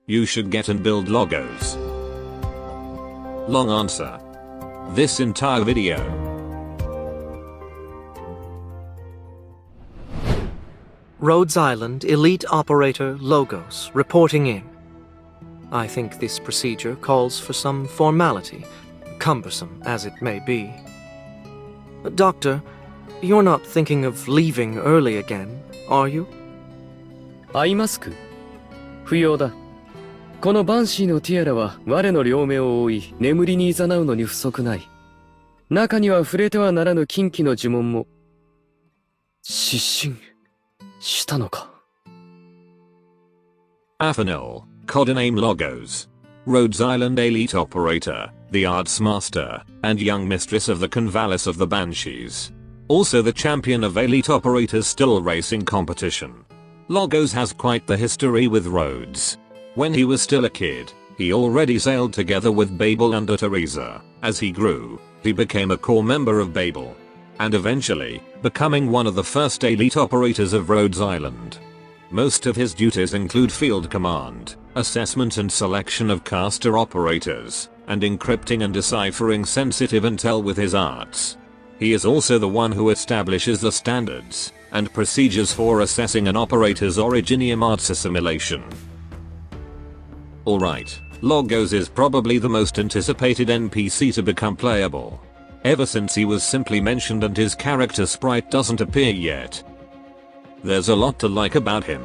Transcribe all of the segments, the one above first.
You should get and build logos. Long answer. This entire video. Rhodes Island Elite Operator Logos reporting in. I think this procedure calls for some formality, cumbersome as it may be. Doctor, you're not thinking of leaving early again, are you? アイマスク不要だ。このバンシーのティアラは我の両目を覆い眠りに誘うのに不足ない。中には触れてはならぬ禁忌の呪文も失神したのか。Athanil, codename Logos. Rhodes Island Elite Operator, the Arts Master, and young mistress of the Convalis of the Banshees. Also the champion of Elite Operators Still Racing competition. Logos has quite the history with Rhodes. When he was still a kid, he already sailed together with Babel under Teresa. As he grew, he became a core member of Babel. And eventually, becoming one of the first elite operators of Rhodes Island. Most of his duties include field command, assessment and selection of caster operators, and encrypting and deciphering sensitive intel with his arts. He is also the one who establishes the standards and procedures for assessing an operator's Originium arts assimilation. Alright, Logos is probably the most anticipated NPC to become playable. Ever since he was simply mentioned and his character sprite doesn't appear yet. There's a lot to like about him.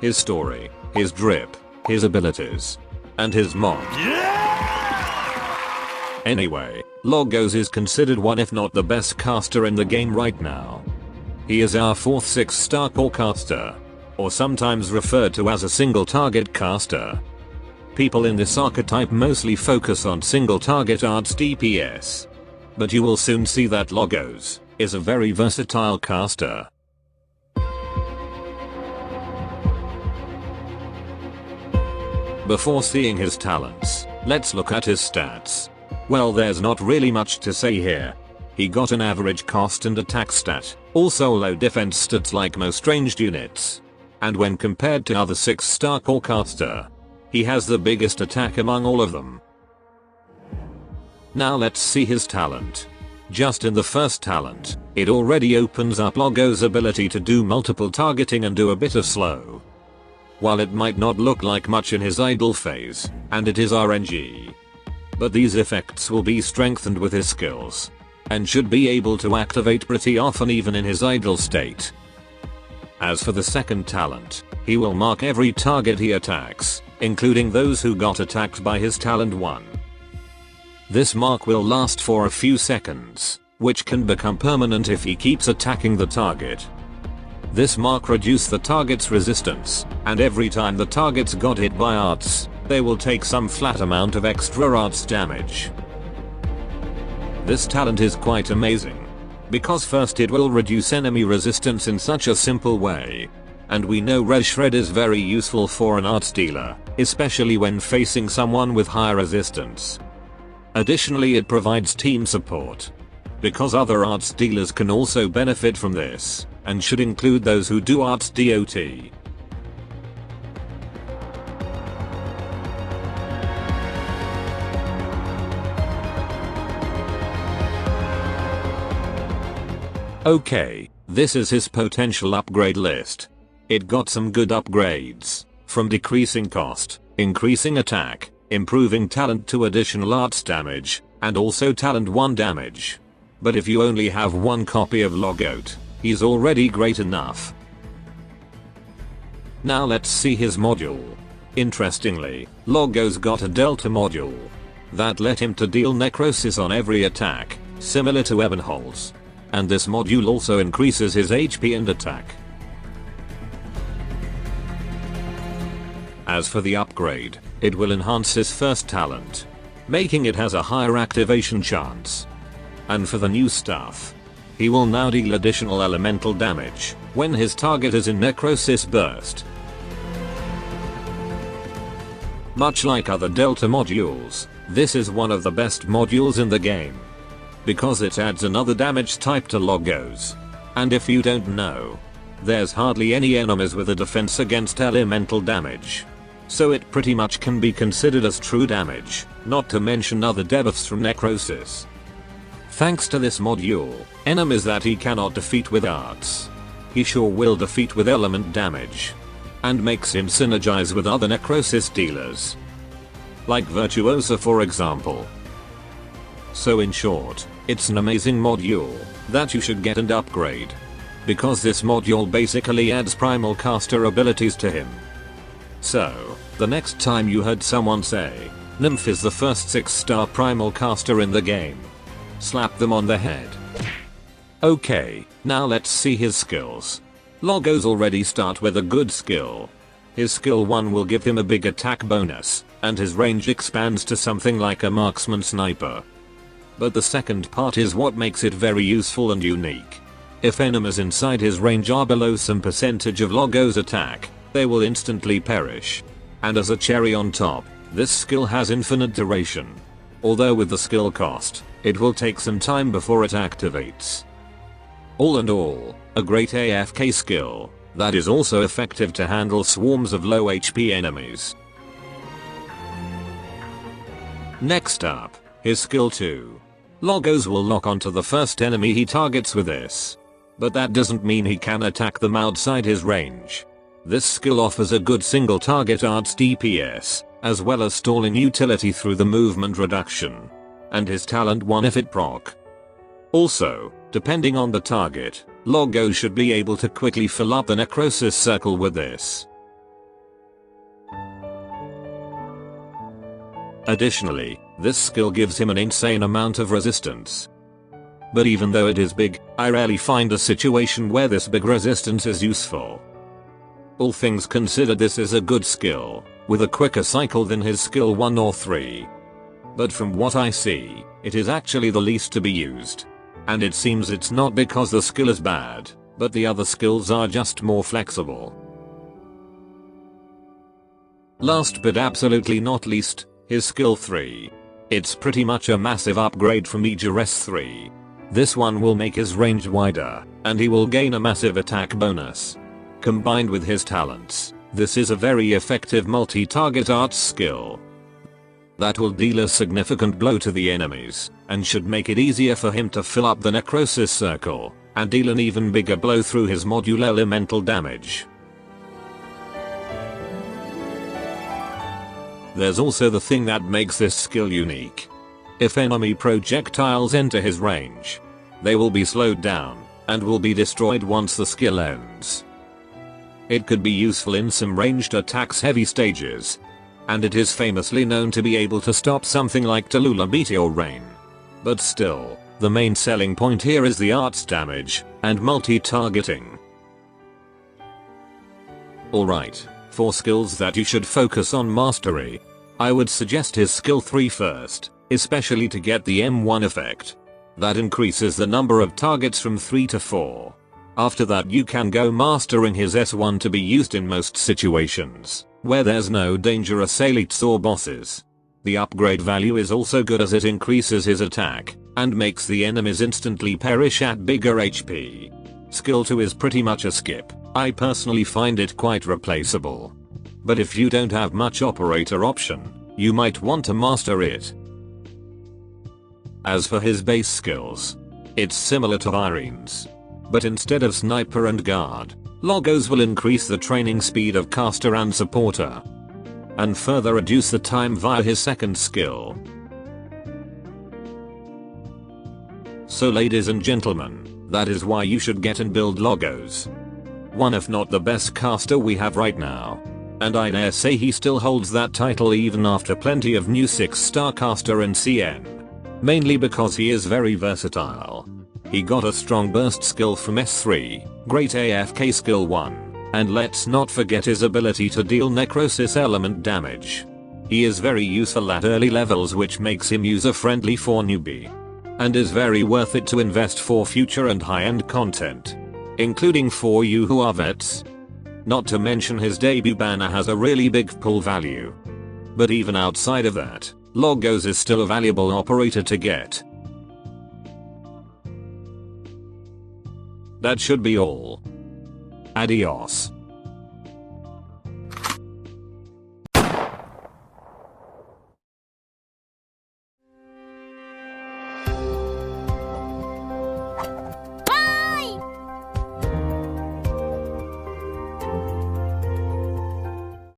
His story, his drip, his abilities, and his mod. Anyway, Logos is considered one if not the best caster in the game right now. He is our 4th 6-star core caster, or sometimes referred to as a single target caster. People in this archetype mostly focus on single target arts DPS. But you will soon see that Logos is a very versatile caster. Before seeing his talents, let's look at his stats. Well, there's not really much to say here. He got an average cost and attack stat, also low defense stats like most ranged units. And when compared to other 6-star core caster, he has the biggest attack among all of them. Now let's see his talent. Just in the first talent, it already opens up Logos' ability to do multiple targeting and do a bit of slow. While it might not look like much in his idle phase, and it is RNG. But these effects will be strengthened with his skills. And should be able to activate pretty often even in his idle state. As for the second talent, he will mark every target he attacks, including those who got attacked by his talent 1. This mark will last for a few seconds, which can become permanent if he keeps attacking the target. This mark reduces the target's resistance, and every time the targets got hit by arts, they will take some flat amount of extra arts damage. This talent is quite amazing. Because first it will reduce enemy resistance in such a simple way. And we know Red Shred is very useful for an arts dealer, especially when facing someone with high resistance. Additionally, it provides team support. Because other arts dealers can also benefit from this, and should include those who do arts DOT. Okay, this is his potential upgrade list. It got some good upgrades, from decreasing cost, increasing attack, improving talent to additional arts damage, and also talent 1 damage. But if you only have one copy of LoGOAT, he's already great enough. Now let's see his module. Interestingly, Logos got a Delta module that let him to deal necrosis on every attack, similar to Ebenholz. And this module also increases his HP and attack. As for the upgrade, it will enhance his first talent, making it has a higher activation chance. And for the new stuff, he will now deal additional elemental damage when his target is in necrosis burst. Much like other Delta modules, this is one of the best modules in the game. Because it adds another damage type to Logos. And if you don't know, there's hardly any enemies with a defense against elemental damage. so it pretty much can be considered as true damage, not to mention other debuffs from necrosis. Thanks to this module, enemies that he cannot defeat with arts, he sure will defeat with element damage, and makes him synergize with other necrosis dealers, like Virtuosa for example. So in short, it's an amazing module that you should get and upgrade, because this module basically adds primal caster abilities to him. So, the next time you heard someone say, Nymph is the first 6-star primal caster in the game, slap them on the head. Okay, now let's see his skills. Logos already start with a good skill. His skill 1 will give him a big attack bonus, and his range expands to something like a marksman sniper. But the second part is what makes it very useful and unique. If enemies inside his range are below some percentage of Logos attack, they will instantly perish. And as a cherry on top, this skill has infinite duration. Although with the skill cost, it will take some time before it activates. All in all, a great AFK skill that is also effective to handle swarms of low HP enemies. Next up, his skill 2. Logos will lock onto the first enemy he targets with this, but that doesn't mean he can attack them outside his range. This skill offers a good single target arts DPS, as well as stalling utility through the movement reduction, and his talent 1 if it proc. Also, depending on the target, Logos should be able to quickly fill up the necrosis circle with this. Additionally, this skill gives him an insane amount of resistance. But even though it is big, I rarely find a situation where this big resistance is useful. All things considered, this is a good skill, with a quicker cycle than his skill 1 or 3. But from what I see, it is actually the least to be used. And it seems it's not because the skill is bad, but the other skills are just more flexible. Last but absolutely not least, his skill 3. It's pretty much a massive upgrade from Aegis 3. This one will make his range wider, and he will gain a massive attack bonus. Combined with his talents, this is a very effective multi-target arts skill that will deal a significant blow to the enemies, and should make it easier for him to fill up the necrosis circle, and deal an even bigger blow through his module elemental damage. There's also the thing that makes this skill unique. If enemy projectiles enter his range, they will be slowed down, and will be destroyed once the skill ends. It could be useful in some ranged attacks heavy stages, and it is famously known to be able to stop something like Tallulah Meteor Rain. But still, the main selling point here is the arts damage, and multi-targeting. Alright, for skills that you should focus on mastery, I would suggest his skill 3 first, especially to get the M1 effect. That increases the number of targets from 3 to 4. After that you can go mastering his S1 to be used in most situations, where there's no dangerous elites or bosses. The upgrade value is also good as it increases his attack, and makes the enemies instantly perish at bigger HP. Skill 2 is pretty much a skip. I personally find it quite replaceable. But if you don't have much operator option, you might want to master it. As for his base skills, it's similar to Irene's. But instead of sniper and guard, Logos will increase the training speed of caster and supporter, and further reduce the time via his second skill. So ladies and gentlemen, that is why you should get and build Logos. One if not the best caster we have right now. And I dare say he still holds that title even after plenty of new 6-star caster in CN. Mainly because he is very versatile. He got a strong burst skill from S3, great AFK skill 1, and let's not forget his ability to deal necrosis element damage. He is very useful at early levels, which makes him user friendly for newbie, and is very worth it to invest for future and high-end content, including for you who are vets. Not to mention his debut banner has a really big pull value. But even outside of that, Logos is still a valuable operator to get. That should be all. Adios.